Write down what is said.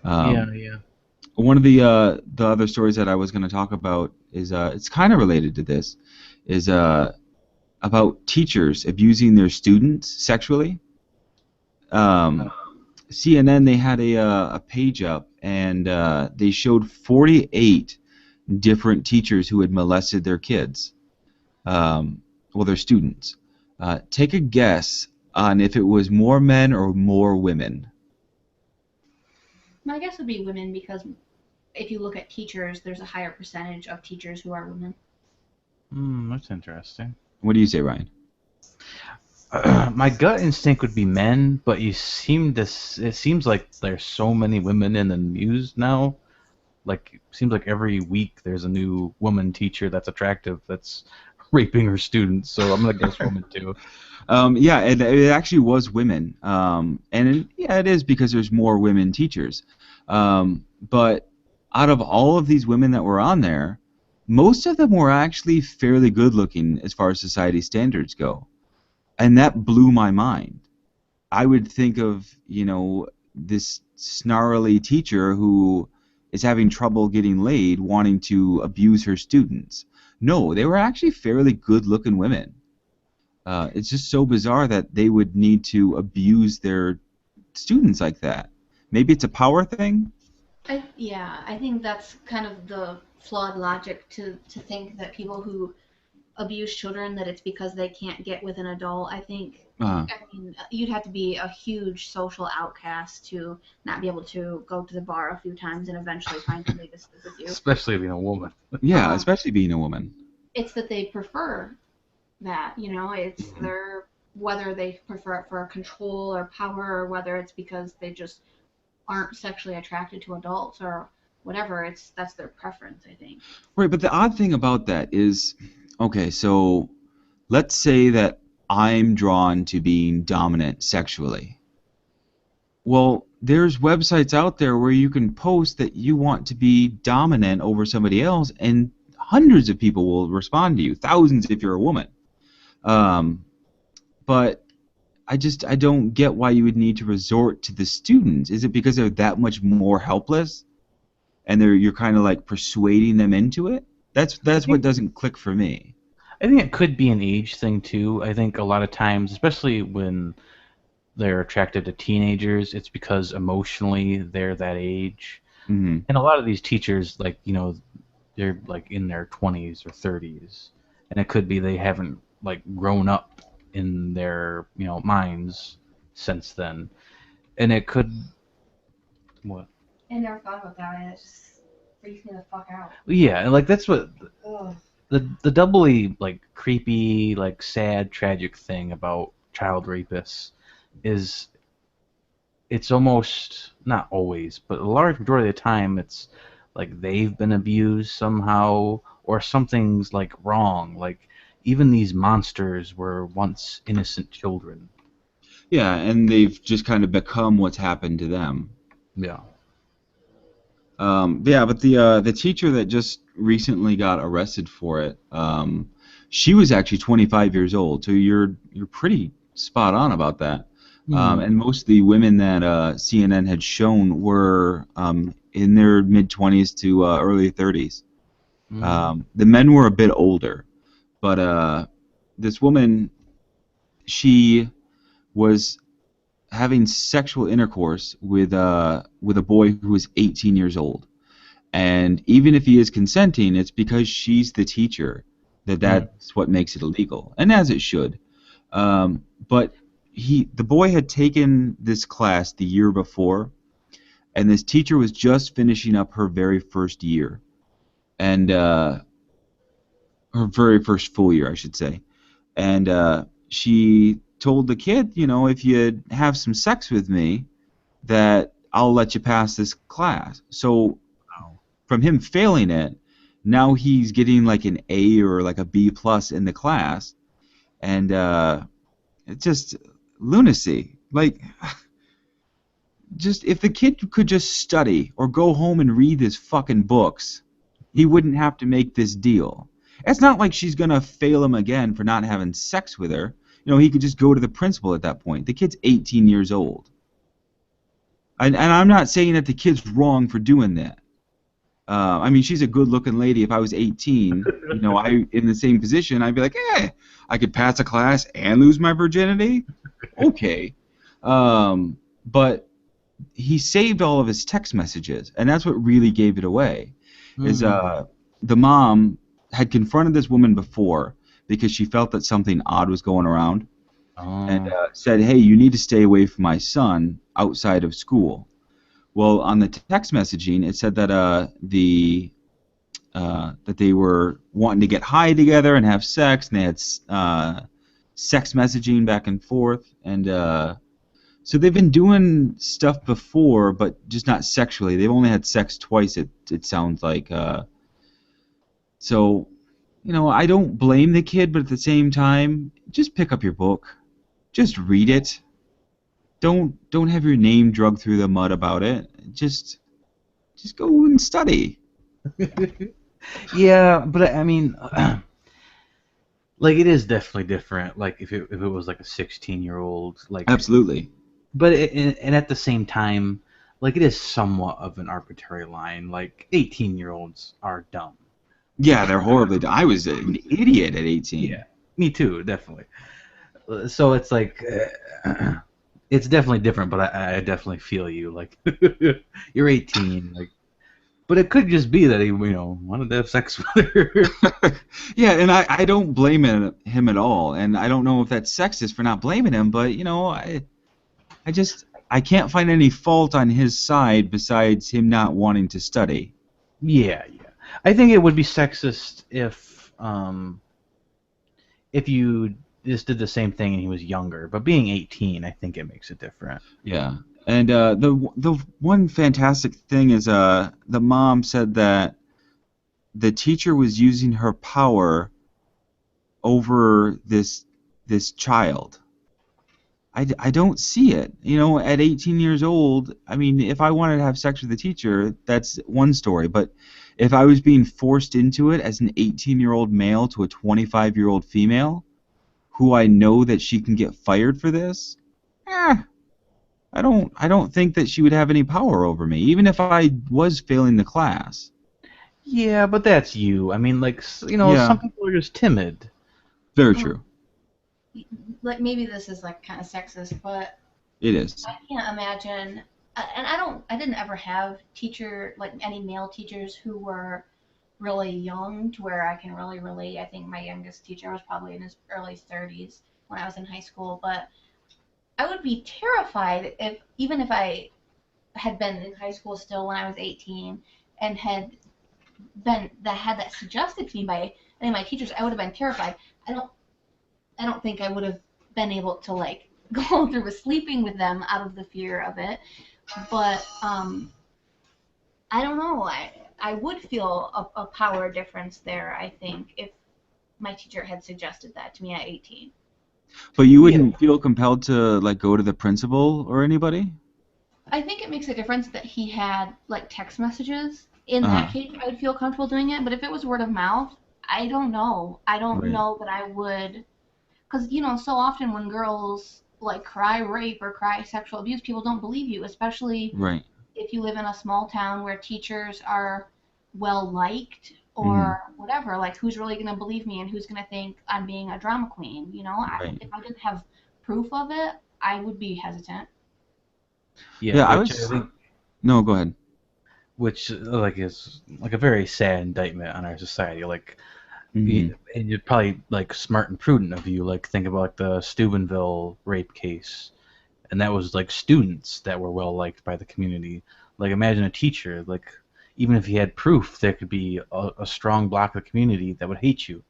Yeah, yeah. One of the other stories that I was going to talk about is it's kind of related to this, is about teachers abusing their students sexually. Um, CNN, they had a page up, and they showed 48 different teachers who had molested their kids, well, their students. Take a guess on if it was more men or more women. My guess would be women because if you look at teachers, there's a higher percentage of teachers who are women. That's interesting. What do you say, Ryan? My gut instinct would be men, but you seem to. It seems like there's so many women in the news now. Like, it seems like every week there's a new woman teacher that's attractive that's raping her students. So I'm gonna guess woman too. Yeah, it actually was women, yeah, it is because there's more women teachers. But out of all of these women that were on there, most of them were actually fairly good looking as far as society standards go, and that blew my mind. I would think of, this snarly teacher who is having trouble getting laid, wanting to abuse her students. No, they were actually fairly good looking women. It's just so bizarre that they would need to abuse their students like that. Maybe it's a power thing. Yeah, I think that's kind of the flawed logic to think that people who abuse children that it's because they can't get with an adult. Uh, I mean, you'd have to be a huge social outcast to not be able to go to the bar a few times and eventually find somebody to sleep with you. Especially being a woman. yeah, Um, especially being a woman. it's that they prefer that, it's Mhm. their whether they prefer it for control or power or whether it's because they just aren't sexually attracted to adults or whatever. It's that's their preference, I think. Right, but the odd thing about that is, okay, so let's say that I'm drawn to being dominant sexually. Well, there's websites out there where you can post that you want to be dominant over somebody else, and hundreds of people will respond to you, thousands if you're a woman. Um, but I don't get why you would need to resort to the students. Is it because they're that much more helpless, and you're kind of like persuading them into it? I That's what think doesn't click for me. I think it could be an age thing too. I think a lot of times, especially when they're attracted to teenagers, it's because emotionally they're that age. Hmm. And a lot of these teachers, like, they're like in their 20s or 30s, and it could be they haven't like grown up in their minds since then, and it could what I never thought about that, and it just freaks me the fuck out. yeah, and like that's what Ugh. the doubly like creepy, like sad, tragic thing about child rapists is it's almost not always, but a large majority of the time it's like they've been abused somehow or something's like wrong. Like even these monsters were once innocent children. Yeah, and they've just kind of become what's happened to them. Yeah. Yeah, but the teacher that just recently got arrested for it, she was actually 25 years old. So you're pretty spot on about that. Hmm. And most of the women that CNN had shown were in their mid 20s to early 30s. Hmm. The men were a bit older, but this woman, she was having sexual intercourse with a boy who was 18 years old. And even if he is consenting, it's because she's the teacher Hmm. that's what makes it illegal, and as it should. But the boy had taken this class the year before, and this teacher was just finishing up her very first year, and her very first full year, I should say. And she told the kid, if you have some sex with me, that I'll let you pass this class. So Wow. from him failing it, now he's getting like an A or like a B plus in the class, and it's just lunacy. Like, just if the kid could just study or go home and read his fucking books, he wouldn't have to make this deal. It's not like she's gonna fail him again for not having sex with her. He could just go to the principal at that point. The kid's 18 years old. And I'm not saying that the kid's wrong for doing that. I mean, she's a good-looking lady. If I was 18, I in the same position, I'd be like, I could pass a class and lose my virginity. Okay, but he saved all of his text messages, and that's what really gave it away. Is Hmm. the mom had confronted this woman before because she felt that something odd was going around, and Oh. said, "Hey, you need to stay away from my son outside of school." Well, on the text messaging, it said that that they were wanting to get high together and have sex, and they had sex messaging back and forth, and so they've been doing stuff before, but just not sexually. They've only had sex twice. It sounds like. So, I don't blame the kid, but at the same time, just pick up your book, just read it. Don't have your name dragged through the mud about it. Just go and study. Yeah, but I mean, like it is definitely different. Like if it was like a 16-year-old, like, Absolutely. but and at the same time, like it is somewhat of an arbitrary line. Like 18-year-olds are dumb. Yeah, they're horribly. I was an idiot at Yeah, 18. me too, definitely. So it's like it's definitely different, but I definitely feel you. Like you're 18, like, but it could just be that he, wanted to have sex with her. Yeah, and I don't blame him at all, and I don't know if that's sexist for not blaming him, but I can't find any fault on his side besides him not wanting to study. Yeah, yeah. I think it would be sexist if you just did the same thing and he was younger. But being 18, I think it makes it different. Yeah, and the one fantastic thing is the mom said that the teacher was using her power over this child. I don't see it. At 18 years old, I mean, if I wanted to have sex with a teacher, that's one story. But if I was being forced into it as an 18-year-old male to a 25-year-old female, who I know that she can get fired for this, eh, I don't think that she would have any power over me, even if I was failing the class. Yeah, but that's you. I mean, like, some Yeah, people are just timid. very Um, true. like maybe this is like kind of sexist, but It is. I can't imagine. And I didn't ever have like any male teachers who were really young to where I can really relate. I think my youngest teacher was probably in his early 30s when I was in high school, but I would be terrified if even if I had been in high school still when I was 18 and had that suggested to me by any of my teachers, I would have been terrified. I don't I don't think I would have been able to like go through with sleeping with them out of the fear of it. But I don't know. I would feel a power difference there. I think if my teacher had suggested that to me at 18. But you Yeah. wouldn't feel compelled to like go to the principal or anybody? I think it makes a difference that he had like text messages. In that Uh-huh. case, I would feel comfortable doing it. But if it was word of mouth, I don't know. I don't Right. know that I would, because so often when girls like cry rape or cry sexual abuse, people don't believe you, especially Right. if you live in a small town where teachers are well liked Hmm. or whatever. Like, who's really going to believe me and who's going to think I'm being a drama queen? Right. If I didn't have proof of it, I would be hesitant. Yeah, Yeah, I which I was. think, No, go ahead. which like is like a very sad indictment on our society. Like, Hmm. and you're probably like smart and prudent of you. Like, think about like the Steubenville rape case, and that was like students that were well liked by the community. Like, imagine a teacher, like, even if he had proof, there could be a strong block of the community that would hate you.